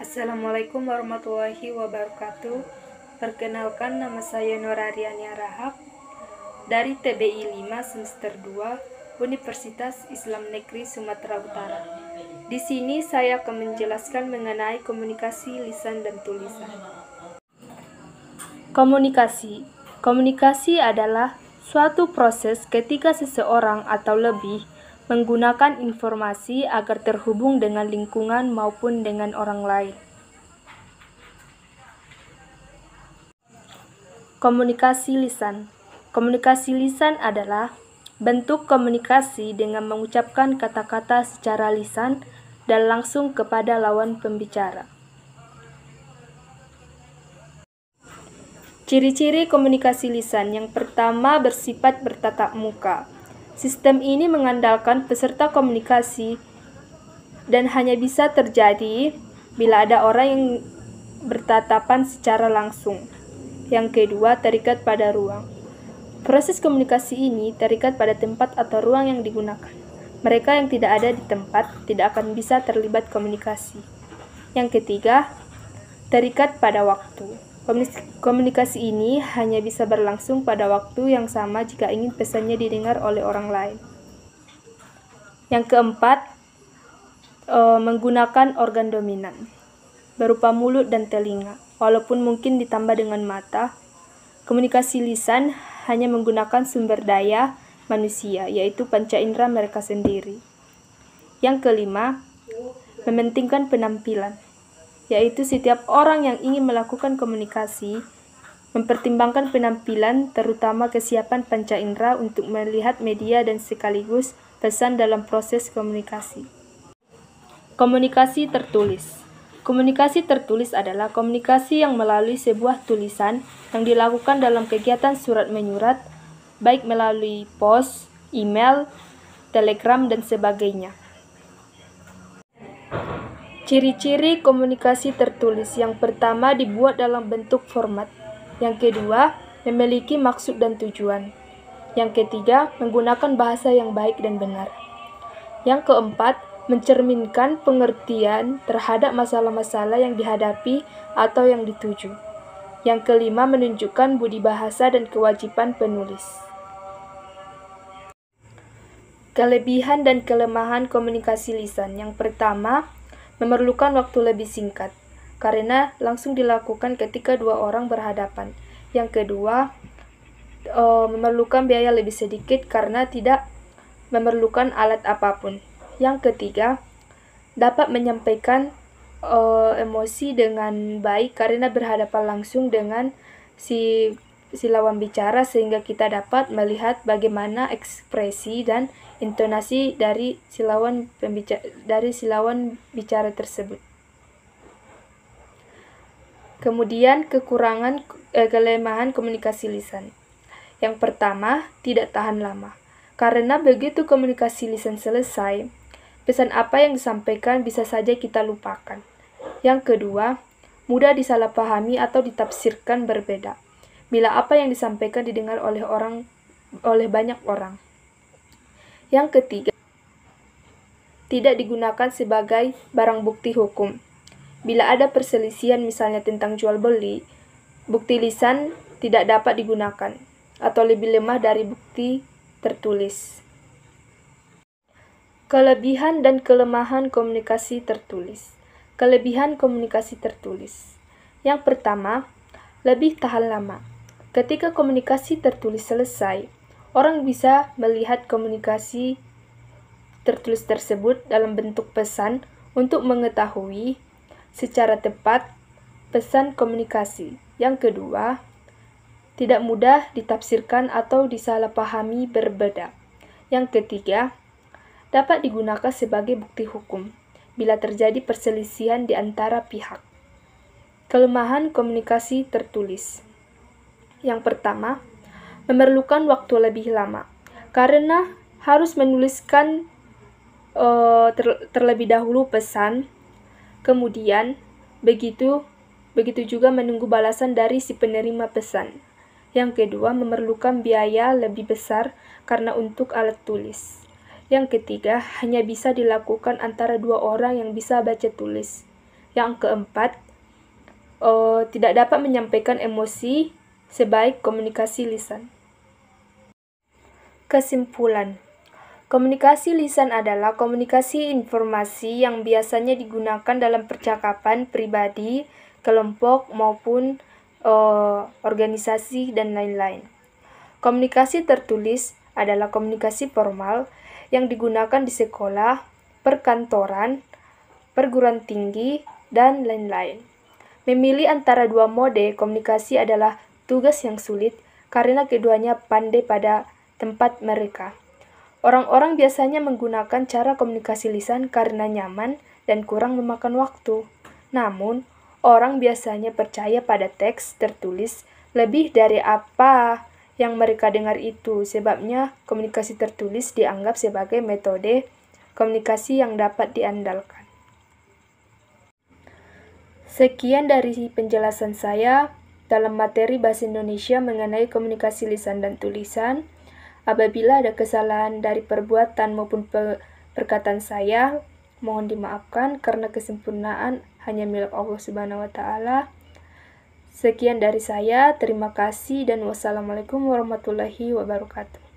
Assalamualaikum warahmatullahi wabarakatuh. Perkenalkan, nama saya Nurariania Rahab dari TBI 5 semester 2 Universitas Islam Negeri Sumatera Utara. Di sini saya akan menjelaskan mengenai komunikasi lisan dan tulisan. Komunikasi adalah suatu proses ketika seseorang atau lebih menggunakan informasi agar terhubung dengan lingkungan maupun dengan orang lain. Komunikasi lisan adalah bentuk komunikasi dengan mengucapkan kata-kata secara lisan dan langsung kepada lawan pembicara. Ciri-ciri komunikasi lisan yang pertama bersifat bertatap muka. Sistem ini mengandalkan peserta komunikasi dan hanya bisa terjadi bila ada orang yang bertatapan secara langsung. Yang kedua, terikat pada ruang. Proses komunikasi ini terikat pada tempat atau ruang yang digunakan. Mereka yang tidak ada di tempat tidak akan bisa terlibat komunikasi. Yang ketiga, terikat pada waktu. Komunikasi ini hanya bisa berlangsung pada waktu yang sama jika ingin pesannya didengar oleh orang lain. Yang keempat, menggunakan organ dominan, berupa mulut dan telinga. Walaupun mungkin ditambah dengan mata, komunikasi lisan hanya menggunakan sumber daya manusia, yaitu panca indera mereka sendiri. Yang kelima, mementingkan penampilan, yaitu setiap orang yang ingin melakukan komunikasi mempertimbangkan penampilan, terutama kesiapan panca indera untuk melihat media dan sekaligus pesan dalam proses komunikasi. Komunikasi tertulis adalah komunikasi yang melalui sebuah tulisan yang dilakukan dalam kegiatan surat menyurat, baik melalui pos, email, telegram, dan sebagainya. Ciri-ciri komunikasi tertulis: yang pertama, dibuat dalam bentuk format. Yang kedua, memiliki maksud dan tujuan. Yang ketiga, menggunakan bahasa yang baik dan benar. Yang keempat, mencerminkan pengertian terhadap masalah-masalah yang dihadapi atau yang dituju. Yang kelima, menunjukkan budi bahasa dan kewajiban penulis. Kelebihan dan kelemahan komunikasi lisan. Yang pertama, memerlukan waktu lebih singkat, karena langsung dilakukan ketika dua orang berhadapan. Yang kedua, memerlukan biaya lebih sedikit karena tidak memerlukan alat apapun. Yang ketiga, dapat menyampaikan emosi dengan baik karena berhadapan langsung dengan si lawan bicara, sehingga kita dapat melihat bagaimana ekspresi dan intonasi dari si lawan bicara tersebut. Kemudian kelemahan komunikasi lisan. Yang pertama, tidak tahan lama. Karena begitu komunikasi lisan selesai, pesan apa yang disampaikan bisa saja kita lupakan. Yang kedua, mudah disalahpahami atau ditafsirkan berbeda bila apa yang disampaikan didengar oleh banyak orang. Yang ketiga, tidak digunakan sebagai barang bukti hukum. Bila ada perselisihan misalnya tentang jual beli, bukti lisan tidak dapat digunakan atau lebih lemah dari bukti tertulis. Kelebihan dan kelemahan komunikasi tertulis. Kelebihan komunikasi tertulis. Yang pertama, lebih tahan lama. Ketika komunikasi tertulis selesai, orang bisa melihat komunikasi tertulis tersebut dalam bentuk pesan untuk mengetahui secara tepat pesan komunikasi. Yang kedua, tidak mudah ditafsirkan atau disalahpahami berbeda. Yang ketiga, dapat digunakan sebagai bukti hukum bila terjadi perselisihan di antara pihak. Kelemahan komunikasi tertulis. Yang pertama, memerlukan waktu lebih lama karena harus menuliskan terlebih dahulu pesan, kemudian begitu juga menunggu balasan dari si penerima pesan. Yang kedua, memerlukan biaya lebih besar karena untuk alat tulis. Yang ketiga, hanya bisa dilakukan antara dua orang yang bisa baca tulis. Yang keempat, tidak dapat menyampaikan emosi sebaik komunikasi lisan. Kesimpulan, komunikasi lisan adalah komunikasi informasi yang biasanya digunakan dalam percakapan pribadi, kelompok, maupun organisasi, dan lain-lain. Komunikasi tertulis adalah komunikasi formal yang digunakan di sekolah, perkantoran, perguruan tinggi, dan lain-lain. Memilih antara dua mode komunikasi adalah tugas yang sulit karena keduanya pandai pada tempat mereka. Orang-orang biasanya menggunakan cara komunikasi lisan karena nyaman dan kurang memakan waktu. Namun, orang biasanya percaya pada teks tertulis lebih dari apa yang mereka dengar itu. Sebabnya, komunikasi tertulis dianggap sebagai metode komunikasi yang dapat diandalkan. Sekian dari penjelasan saya dalam materi Bahasa Indonesia mengenai komunikasi lisan dan tulisan. Apabila ada kesalahan dari perbuatan maupun perkataan saya, mohon dimaafkan karena kesempurnaan hanya milik Allah Subhanahu wa Ta'ala. Sekian dari saya, terima kasih dan wassalamualaikum warahmatullahi wabarakatuh.